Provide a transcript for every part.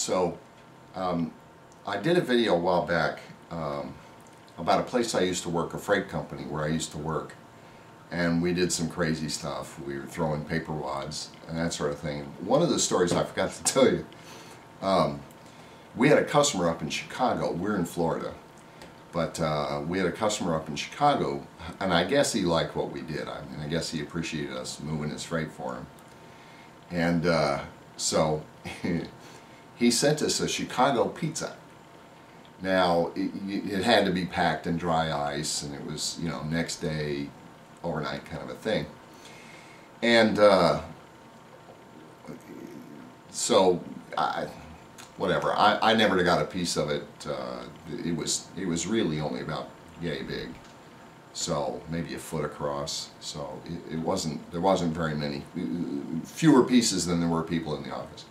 So I did a video a while back about a place I used to work, a freight company where I used to work, and we did some crazy stuff. We were throwing paper wads and that sort of thing. One of the stories I forgot to tell you, we had a customer up in Chicago. We're in Florida, but we had a customer up in Chicago, and I guess he liked what we did. I mean, I guess he appreciated us moving his freight for him. And so he sent us a Chicago pizza. Now, it had to be packed in dry ice, and it was, you know, next day, overnight kind of a thing. And so, whatever, I never got a piece of it. It was really only about yay big, so maybe a foot across. So there wasn't very many, fewer pieces than there were people in the office.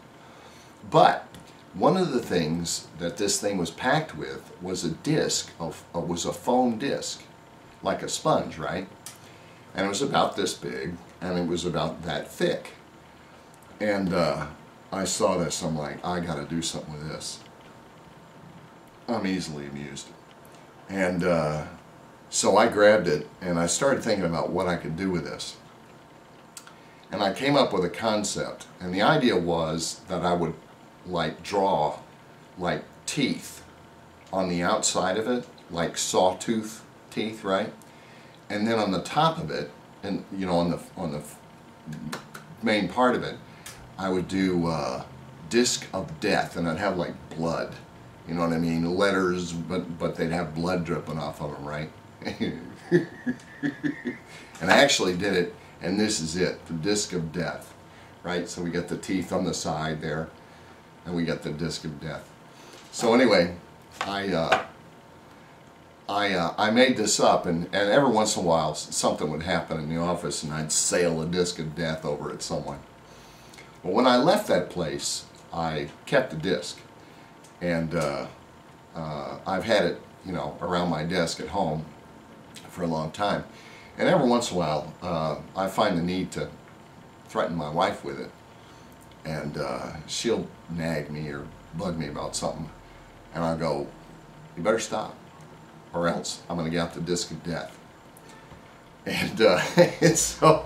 But one of the things that this thing was packed with was a disc was a foam disc, like a sponge, right? And it was about this big, and it was about that thick. And I saw this, I'm like, I gotta do something with this. I'm easily amused. And so I grabbed it, and I started thinking about what I could do with this. And I came up with a concept, and the idea was that I would like draw like teeth on the outside of it, like sawtooth teeth, right? And then on the top of it, and you know, on the main part of it, I would do disc of death, and I'd have like blood, you know what I mean, letters, but they'd have blood dripping off of them, right? And I actually did it, and this is it, the disc of death, right? So we got the teeth on the side there, and we got the disc of death. So anyway, I made this up, and every once in a while something would happen in the office, and I'd sail a disc of death over at someone. Well, when I left that place, I kept the disc, and I've had it, you know, around my desk at home for a long time. And every once in a while, I find the need to threaten my wife with it. And she'll nag me or bug me about something, and I'll go, you better stop, or else I'm going to get out the disc of death. And, and so,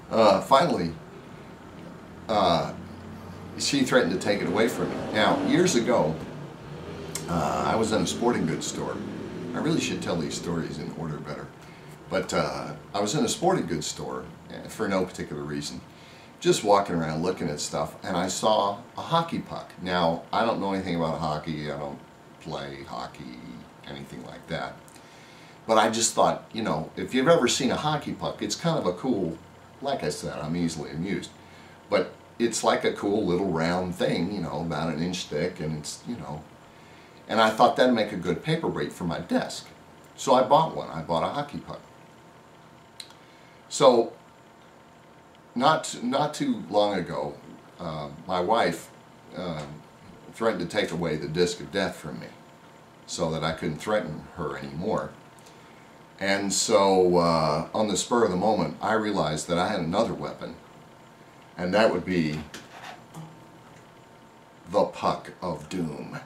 finally, she threatened to take it away from me. Now, years ago, I was in a sporting goods store. I really should tell these stories in order better. But I was in a sporting goods store for no particular reason, just walking around looking at stuff, and I saw a hockey puck. Now, I don't know anything about hockey. I don't play hockey, anything like that. But I just thought, you know, if you've ever seen a hockey puck, it's kind of a cool, like I said, I'm easily amused. But it's like a cool little round thing, you know, about an inch thick, and it's, you know, and I thought that'd make a good paperweight for my desk. So I bought one. I bought a hockey puck. So, not too long ago, my wife threatened to take away the disc of death from me so that I couldn't threaten her anymore. And so, on the spur of the moment, I realized that I had another weapon, and that would be the puck of doom.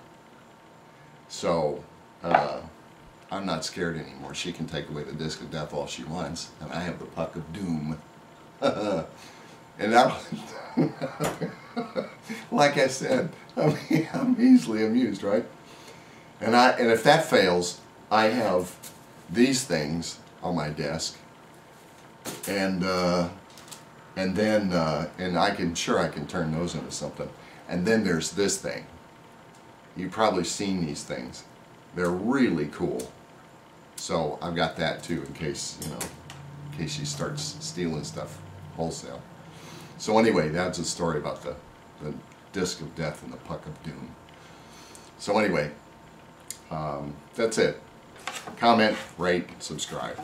So, I'm not scared anymore. She can take away the disc of death all she wants, and I have the puck of doom. And now, like I said, I'm easily amused, right? And if that fails, I have these things on my desk, and then I can turn those into something. And then there's this thing. You've probably seen these things. They're really cool. So I've got that too, in case, you know, in case she starts stealing stuff wholesale. So anyway, that's a story about the disc of death and the puck of doom. So anyway, that's it. Comment, rate, subscribe.